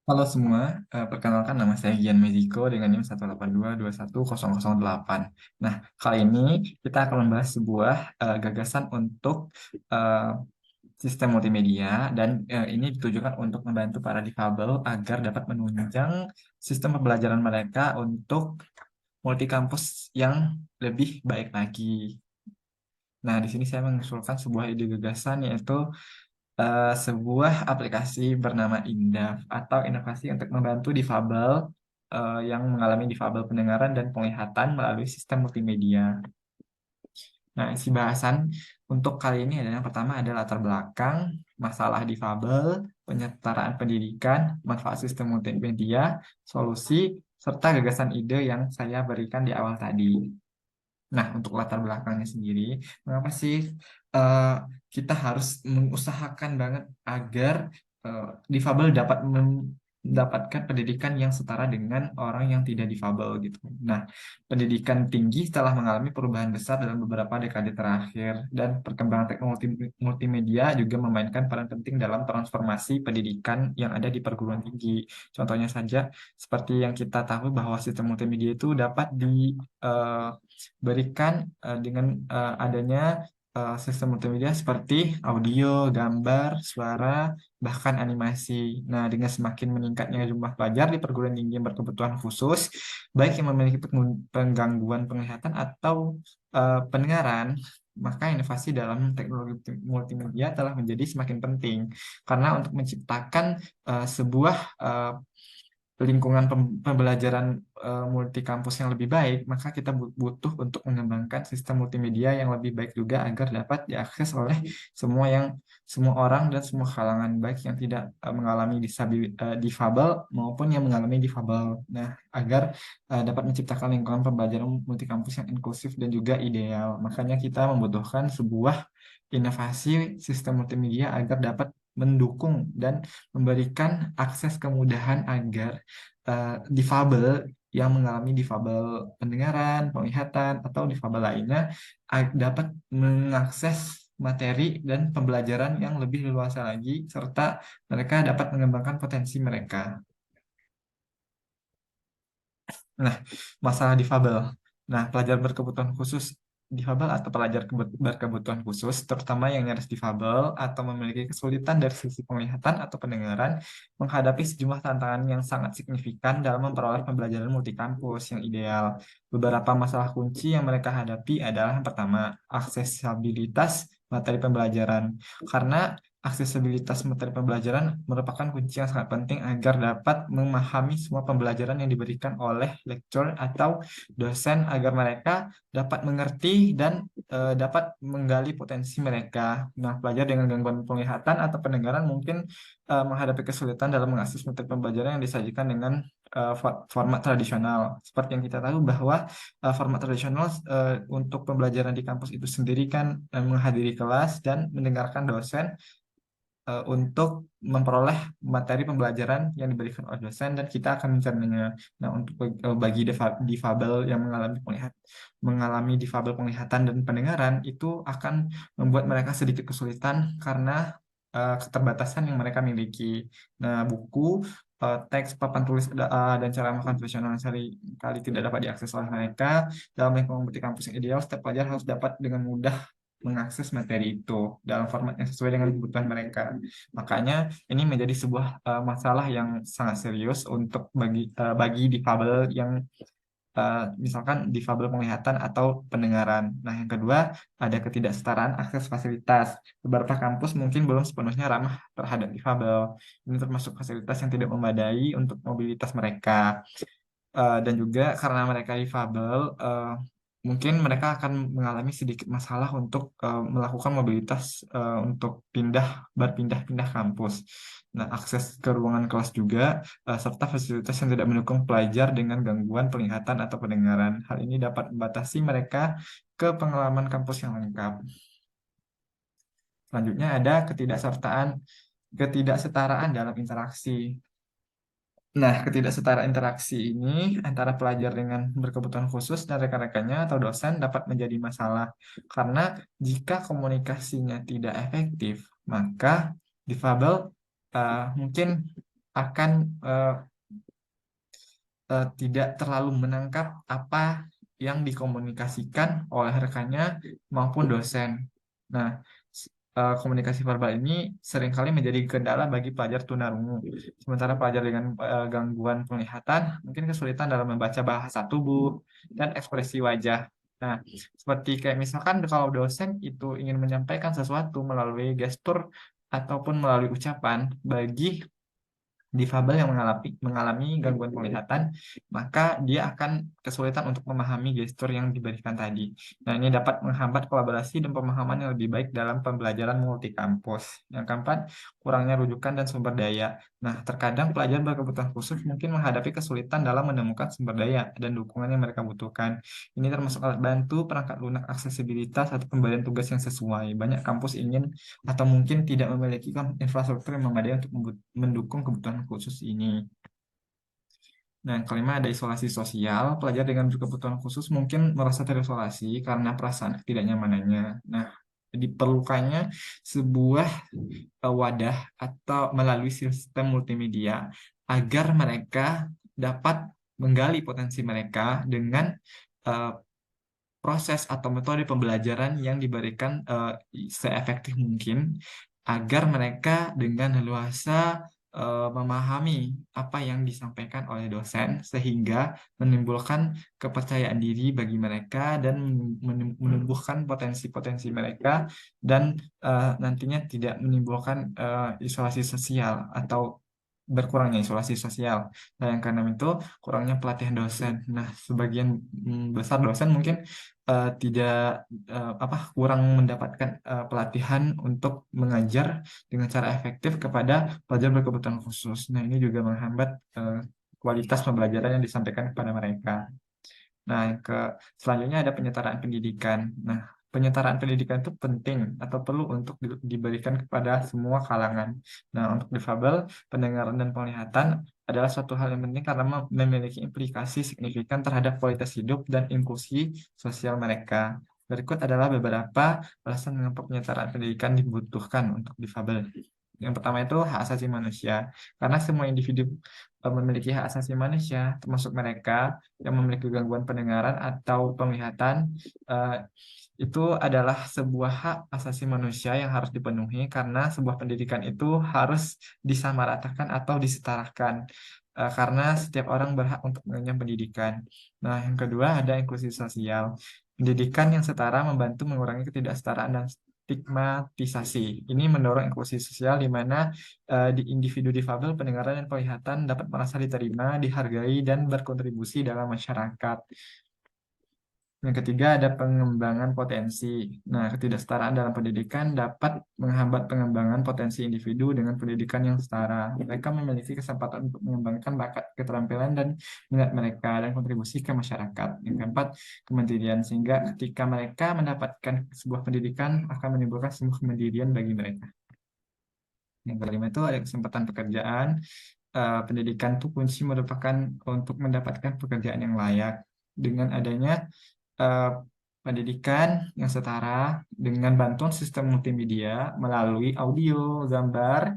Halo semua, perkenalkan nama saya Gian Meziko dengan NIM 182211008. Nah, kali ini kita akan membahas sebuah gagasan untuk eh, sistem multimedia dan ini ditujukan untuk membantu para difabel agar dapat menunjang sistem pembelajaran mereka untuk multi kampus yang lebih baik lagi. Nah, di sini saya mengusulkan sebuah ide gagasan yaitu sebuah aplikasi bernama Indaf atau inovasi untuk membantu difabel yang mengalami difabel pendengaran dan penglihatan melalui sistem multimedia. Nah, isi bahasan untuk kali ini adalah yang pertama adalah latar belakang, masalah difabel, penyetaraan pendidikan, manfaat sistem multimedia, solusi, serta gagasan ide yang saya berikan di awal tadi. Nah, untuk latar belakangnya sendiri, mengapa sih eh, kita harus mengusahakan banget agar eh, difabel dapat mendapatkan pendidikan yang setara dengan orang yang tidak difabel gitu. Nah, pendidikan tinggi telah mengalami perubahan besar dalam beberapa dekade terakhir dan perkembangan teknologi multimedia juga memainkan peran penting dalam transformasi pendidikan yang ada di perguruan tinggi. Contohnya saja, seperti yang kita tahu bahwa sistem multimedia itu dapat berikan dengan adanya sistem multimedia seperti audio, gambar, suara, bahkan animasi. Nah, dengan semakin meningkatnya jumlah pelajar di perguruan tinggi yang berkebutuhan khusus, baik yang memiliki penggangguan penglihatan atau pendengaran, maka inovasi dalam teknologi multimedia telah menjadi semakin penting. Karena untuk menciptakan sebuah lingkungan pembelajaran multi kampus yang lebih baik, maka kita butuh untuk mengembangkan sistem multimedia yang lebih baik juga agar dapat diakses oleh semua orang dan semua kalangan, baik yang tidak mengalami difabel maupun yang mengalami difabel. Nah, agar dapat menciptakan lingkungan pembelajaran multi kampus yang inklusif dan juga ideal. Makanya kita membutuhkan sebuah inovasi sistem multimedia agar dapat mendukung dan memberikan akses kemudahan agar difabel yang mengalami difabel pendengaran, penglihatan, atau difabel lainnya dapat mengakses materi dan pembelajaran yang lebih luas lagi, serta mereka dapat mengembangkan potensi mereka. Nah, masalah difabel. Nah, pelajar berkebutuhan khusus difabel atau pelajar berkebutuhan khusus, terutama yang nyaris difabel atau memiliki kesulitan dari sisi penglihatan atau pendengaran, menghadapi sejumlah tantangan yang sangat signifikan dalam memperoleh pembelajaran multikampus yang ideal. Beberapa masalah kunci yang mereka hadapi adalah yang pertama, aksesibilitas materi pembelajaran. Karena aksesibilitas materi pembelajaran merupakan kunci yang sangat penting agar dapat memahami semua pembelajaran yang diberikan oleh lecturer atau dosen agar mereka dapat mengerti dan dapat menggali potensi mereka. Nah, pelajar dengan gangguan penglihatan atau pendengaran mungkin menghadapi kesulitan dalam mengakses materi pembelajaran yang disajikan dengan format tradisional. Seperti yang kita tahu bahwa format tradisional untuk pembelajaran di kampus itu sendiri kan menghadiri kelas dan mendengarkan dosen untuk memperoleh materi pembelajaran yang diberikan oleh dosen dan kita akan mencernanya. Nah, untuk bagi difabel yang mengalami difabel penglihatan dan pendengaran itu akan membuat mereka sedikit kesulitan karena keterbatasan yang mereka miliki. Nah, buku, teks, papan tulis, dan cara makan profesional yang kali tidak dapat diakses oleh mereka. Dalam lingkungan multi kampus yang ideal, setiap pelajar harus dapat dengan mudah mengakses materi itu dalam format yang sesuai dengan kebutuhan mereka. Makanya ini menjadi sebuah masalah yang sangat serius untuk bagi difabel yang misalkan difabel penglihatan atau pendengaran. Nah, yang kedua ada ketidaksetaraan akses fasilitas. Beberapa kampus mungkin belum sepenuhnya ramah terhadap difabel. Ini termasuk fasilitas yang tidak memadai untuk mobilitas mereka. Dan juga karena mereka difabel, mungkin mereka akan mengalami sedikit masalah untuk melakukan mobilitas untuk berpindah-pindah kampus. Nah, akses ke ruangan kelas juga serta fasilitas yang tidak mendukung pelajar dengan gangguan penglihatan atau pendengaran. Hal ini dapat membatasi mereka ke pengalaman kampus yang lengkap. Selanjutnya ada ketidaksetaraan dalam interaksi. Nah, ketidaksetaraan interaksi ini antara pelajar dengan berkebutuhan khusus dan rekan-rekannya atau dosen dapat menjadi masalah. Karena jika komunikasinya tidak efektif, maka difabel mungkin akan eh, tidak terlalu menangkap apa yang dikomunikasikan oleh rekannya maupun dosen. Nah, komunikasi verbal ini seringkali menjadi kendala bagi pelajar tunarungu. Sementara pelajar dengan gangguan penglihatan mungkin kesulitan dalam membaca bahasa tubuh dan ekspresi wajah. Nah, seperti kayak misalkan kalau dosen itu ingin menyampaikan sesuatu melalui gestur ataupun melalui ucapan bagi difabel yang mengalami gangguan penglihatan, maka dia akan kesulitan untuk memahami gestur yang diberikan tadi. Nah, ini dapat menghambat kolaborasi dan pemahaman yang lebih baik dalam pembelajaran multi kampus. Yang keempat, kurangnya rujukan dan sumber daya. Nah, terkadang pelajar berkebutuhan khusus mungkin menghadapi kesulitan dalam menemukan sumber daya dan dukungan yang mereka butuhkan. Ini termasuk alat bantu, perangkat lunak, aksesibilitas, atau pemberian tugas yang sesuai. Banyak kampus ingin atau mungkin tidak memiliki infrastruktur yang memadai untuk mendukung kebutuhan khusus ini. Nah, yang kelima ada isolasi sosial. Pelajar dengan berkebutuhan khusus mungkin merasa terisolasi karena perasaan ketidaknyamanannya. Nah, diperlukannya sebuah wadah atau melalui sistem multimedia agar mereka dapat menggali potensi mereka dengan uh, proses atau metode pembelajaran yang diberikan seefektif mungkin agar mereka dengan leluasa memahami apa yang disampaikan oleh dosen sehingga menimbulkan kepercayaan diri bagi mereka dan menumbuhkan potensi-potensi mereka dan nantinya tidak menimbulkan isolasi sosial atau berkurangnya isolasi sosial. Nah, yang keenam itu kurangnya pelatihan dosen. Nah, sebagian besar dosen mungkin tidak kurang mendapatkan pelatihan untuk mengajar dengan cara efektif kepada pelajar berkebutuhan khusus. Nah, ini juga menghambat kualitas pembelajaran yang disampaikan kepada mereka. Nah, selanjutnya ada penyetaraan pendidikan. Nah, penyetaraan pendidikan itu penting atau perlu untuk diberikan kepada semua kalangan. Nah, untuk difabel, pendengaran dan penglihatan adalah suatu hal yang penting karena memiliki implikasi signifikan terhadap kualitas hidup dan inklusi sosial mereka. Berikut adalah beberapa alasan mengapa penyetaraan pendidikan dibutuhkan untuk difabel. Yang pertama itu hak asasi manusia. Karena semua individu memiliki hak asasi manusia, termasuk mereka yang memiliki gangguan pendengaran atau penglihatan, eh, itu adalah sebuah hak asasi manusia yang harus dipenuhi karena sebuah pendidikan itu harus disamaratakan atau disetarakan. Karena setiap orang berhak untuk mengenyam pendidikan. Nah, yang kedua ada inklusi sosial. Pendidikan yang setara membantu mengurangi ketidaksetaraan dan stigmatisasi. Ini mendorong inklusi sosial di mana di individu difabel, pendengaran dan penglihatan dapat merasa diterima, dihargai, dan berkontribusi dalam masyarakat. Yang ketiga ada pengembangan potensi. Nah, ketidaksetaraan dalam pendidikan dapat menghambat pengembangan potensi individu dengan pendidikan yang setara. Mereka memiliki kesempatan untuk mengembangkan bakat, keterampilan, dan minat mereka dan kontribusi ke masyarakat. Yang keempat, kemandirian. Sehingga ketika mereka mendapatkan sebuah pendidikan akan menimbulkan sebuah kemandirian bagi mereka. Yang kelima itu ada kesempatan pekerjaan. Pendidikan itu kunci merupakan untuk mendapatkan pekerjaan yang layak. Dengan adanya eh, pendidikan yang setara dengan bantuan sistem multimedia melalui audio, gambar,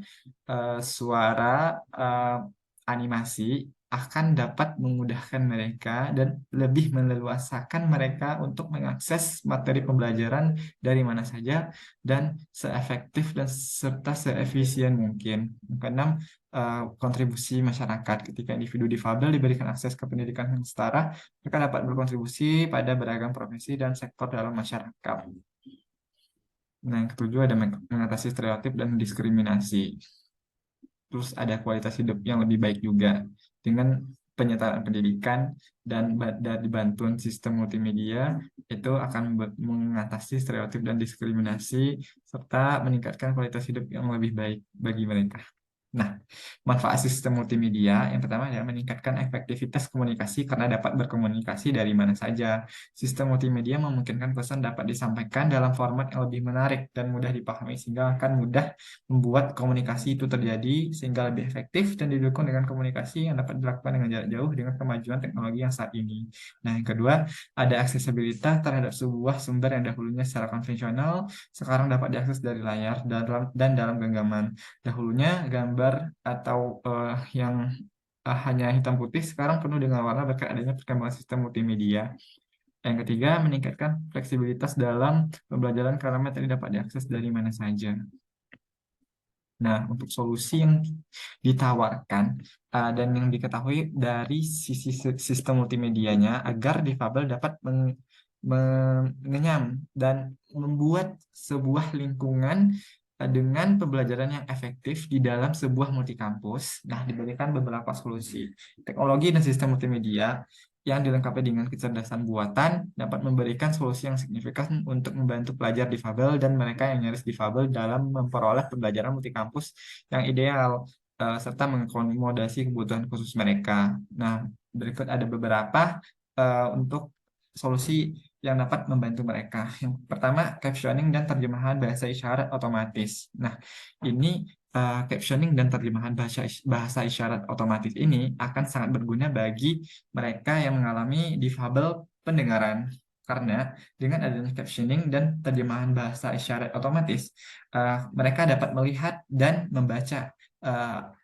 suara, eh, animasi akan dapat memudahkan mereka dan lebih meleluasakan mereka untuk mengakses materi pembelajaran dari mana saja dan seefektif dan serta seefisien mungkin. Keenam, kontribusi masyarakat. Ketika individu difabel diberikan akses ke pendidikan yang setara, mereka dapat berkontribusi pada beragam profesi dan sektor dalam masyarakat. Nah, yang ketujuh ada mengatasi stereotip dan diskriminasi. Terus ada kualitas hidup yang lebih baik juga dengan penyetaraan pendidikan dan dari bantuan sistem multimedia itu akan mengatasi stereotip dan diskriminasi serta meningkatkan kualitas hidup yang lebih baik bagi mereka. Nah, manfaat sistem multimedia yang pertama adalah meningkatkan efektivitas komunikasi karena dapat berkomunikasi dari mana saja. Sistem multimedia memungkinkan pesan dapat disampaikan dalam format yang lebih menarik dan mudah dipahami sehingga akan mudah membuat komunikasi itu terjadi sehingga lebih efektif dan didukung dengan komunikasi yang dapat dilakukan dengan jarak jauh dengan kemajuan teknologi yang saat ini. Nah, yang kedua, ada aksesibilitas terhadap sebuah sumber yang dahulunya secara konvensional sekarang dapat diakses dari layar dan dalam genggaman. Dahulunya gambar gambar atau yang hanya hitam putih sekarang penuh dengan warna berkat adanya perkembangan sistem multimedia. Yang ketiga, meningkatkan fleksibilitas dalam pembelajaran karena materi dapat diakses dari mana saja. Nah, untuk solusi yang ditawarkan dan yang diketahui dari sisi sistem multimedianya agar difabel dapat mengenyam dan membuat sebuah lingkungan dengan pembelajaran yang efektif di dalam sebuah multikampus. Nah, diberikan beberapa solusi. Teknologi dan sistem multimedia yang dilengkapi dengan kecerdasan buatan dapat memberikan solusi yang signifikan untuk membantu pelajar difabel dan mereka yang nyaris difabel dalam memperoleh pembelajaran multikampus yang ideal serta mengakomodasi kebutuhan khusus mereka. Nah, berikut ada beberapa untuk solusi yang dapat membantu mereka. Yang pertama, captioning dan terjemahan bahasa isyarat otomatis. Nah, ini captioning dan terjemahan bahasa isyarat otomatis ini akan sangat berguna bagi mereka yang mengalami difabel pendengaran. Karena dengan adanya captioning dan terjemahan bahasa isyarat otomatis, mereka dapat melihat dan membaca uh,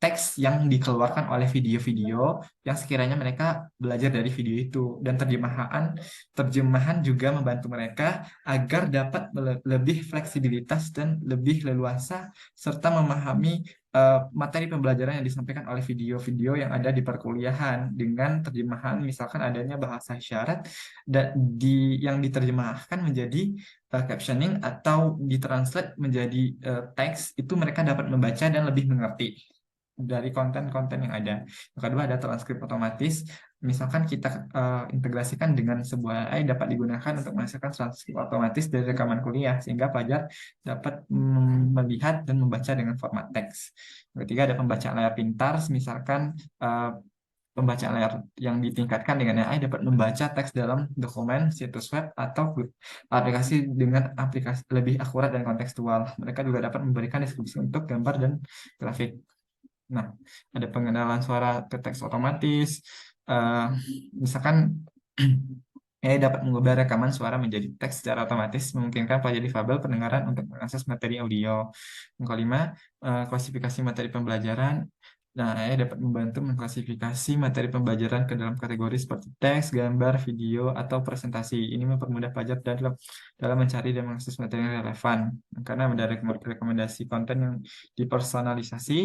teks yang dikeluarkan oleh video-video yang sekiranya mereka belajar dari video itu. Dan terjemahan juga membantu mereka agar dapat lebih fleksibilitas dan lebih leluasa serta memahami materi pembelajaran yang disampaikan oleh video-video yang ada di perkuliahan dengan terjemahan misalkan adanya bahasa isyarat dan yang diterjemahkan menjadi captioning atau ditranslate menjadi teks itu mereka dapat membaca dan lebih mengerti dari konten-konten yang ada. Yang kedua ada transkrip otomatis. Misalkan kita integrasikan dengan sebuah AI dapat digunakan untuk menghasilkan transkrip otomatis dari rekaman kuliah sehingga pelajar dapat melihat dan membaca dengan format teks. Yang ketiga ada pembacaan layar pintar. Misalkan pembacaan layar yang ditingkatkan dengan AI dapat membaca teks dalam dokumen, situs web, atau aplikasi dengan aplikasi lebih akurat dan kontekstual. Mereka juga dapat memberikan deskripsi untuk gambar dan grafik. Nah, ada pengenalan suara ke teks otomatis. Eh, Misalkan AI dapat mengubah rekaman suara menjadi teks secara otomatis, memungkinkan pelajar difabel pendengaran untuk mengakses materi audio. Yang kelima, klasifikasi materi pembelajaran. Nah, AI dapat membantu mengklasifikasi materi pembelajaran ke dalam kategori seperti teks, gambar, video, atau presentasi. Ini mempermudah pelajar dalam mencari dan mengakses materi yang relevan. Karena ada rekomendasi konten yang dipersonalisasi,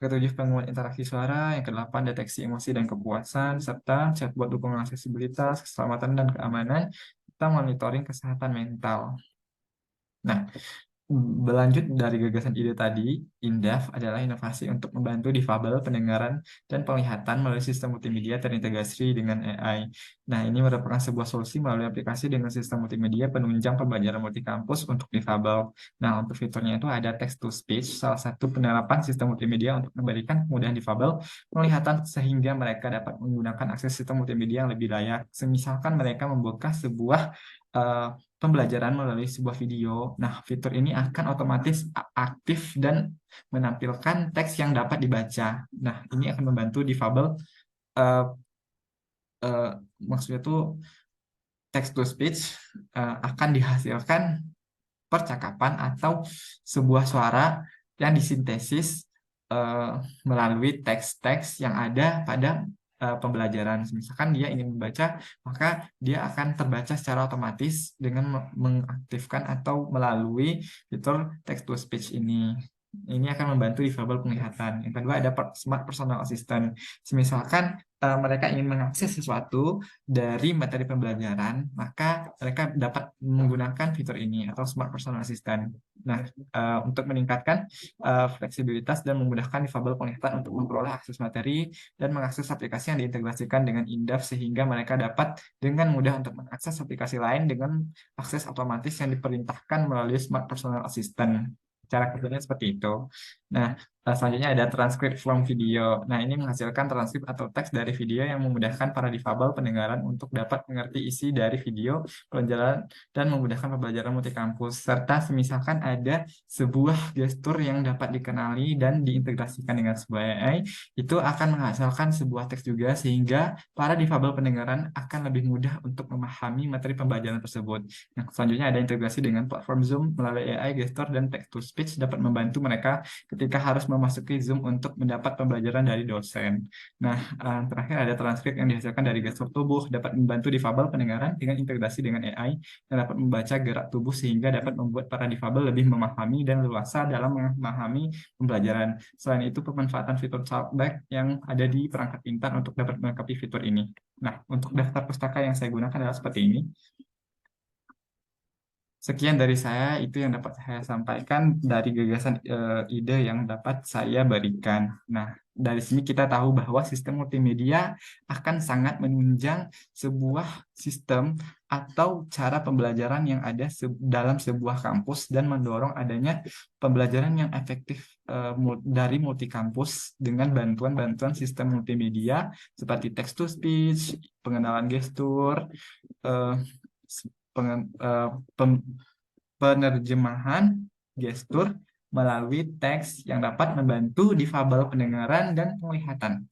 ketujuh penguat interaksi suara, yang kedelapan deteksi emosi dan kepuasan, serta chatbot dukungan aksesibilitas, keselamatan dan keamanan, serta monitoring kesehatan mental. Nah, berlanjut dari gagasan ide tadi, INDAF adalah inovasi untuk membantu difabel pendengaran dan penglihatan melalui sistem multimedia terintegrasi dengan AI. Nah, ini merupakan sebuah solusi melalui aplikasi dengan sistem multimedia penunjang pembelajaran multikampus untuk difabel. Nah, untuk fiturnya itu ada text to speech, salah satu penerapan sistem multimedia untuk memberikan kemudahan difabel penglihatan sehingga mereka dapat menggunakan akses sistem multimedia yang lebih layak. Semisalkan mereka membuka sebuah eh, pembelajaran melalui sebuah video. Nah, fitur ini akan otomatis aktif dan menampilkan teks yang dapat dibaca. Nah, ini akan membantu difabel eh, eh, maksudnya tuh text to speech akan dihasilkan percakapan atau sebuah suara yang disintesis eh, melalui teks-teks yang ada pada pembelajaran. Misalkan dia ingin membaca, maka dia akan terbaca secara otomatis dengan mengaktifkan atau melalui fitur text to speech ini. Ini akan membantu difabel penglihatan. Yang kedua ada smart personal assistant. Misalkan mereka ingin mengakses sesuatu dari materi pembelajaran, maka mereka dapat menggunakan fitur ini atau Smart Personal Assistant. Nah, untuk meningkatkan fleksibilitas dan memudahkan difabel penglihatan untuk memperoleh akses materi dan mengakses aplikasi yang diintegrasikan dengan Indaf sehingga mereka dapat dengan mudah untuk mengakses aplikasi lain dengan akses otomatis yang diperintahkan melalui Smart Personal Assistant. Cara kerjanya seperti itu. Nah, selanjutnya ada transkrip from video. Nah, ini menghasilkan transkrip atau teks dari video yang memudahkan para difabel pendengaran untuk dapat mengerti isi dari video pelajaran dan memudahkan pembelajaran multikampus. Serta semisalkan ada sebuah gestur yang dapat dikenali dan diintegrasikan dengan sebuah AI, itu akan menghasilkan sebuah teks juga sehingga para difabel pendengaran akan lebih mudah untuk memahami materi pembelajaran tersebut. Yang selanjutnya ada integrasi dengan platform Zoom melalui AI, gestur, dan text to speech dapat membantu mereka ketika harus memasuki Zoom untuk mendapat pembelajaran dari dosen. Nah, terakhir ada transkrip yang dihasilkan dari gestur tubuh, dapat membantu difabel pendengaran dengan integrasi dengan AI yang dapat membaca gerak tubuh sehingga dapat membuat para difabel lebih memahami dan leluasa dalam memahami pembelajaran. Selain itu, pemanfaatan fitur talkback yang ada di perangkat pintar untuk dapat melengkapi fitur ini. Nah, untuk daftar pustaka yang saya gunakan adalah seperti ini. Sekian dari saya, itu yang dapat saya sampaikan dari gagasan ide yang dapat saya berikan. Nah, dari sini kita tahu bahwa sistem multimedia akan sangat menunjang sebuah sistem atau cara pembelajaran yang ada dalam sebuah kampus dan mendorong adanya pembelajaran yang efektif dari multi kampus dengan bantuan-bantuan sistem multimedia seperti text to speech, pengenalan gestur, eh, penerjemahan gestur melalui teks yang dapat membantu difabel pendengaran dan penglihatan.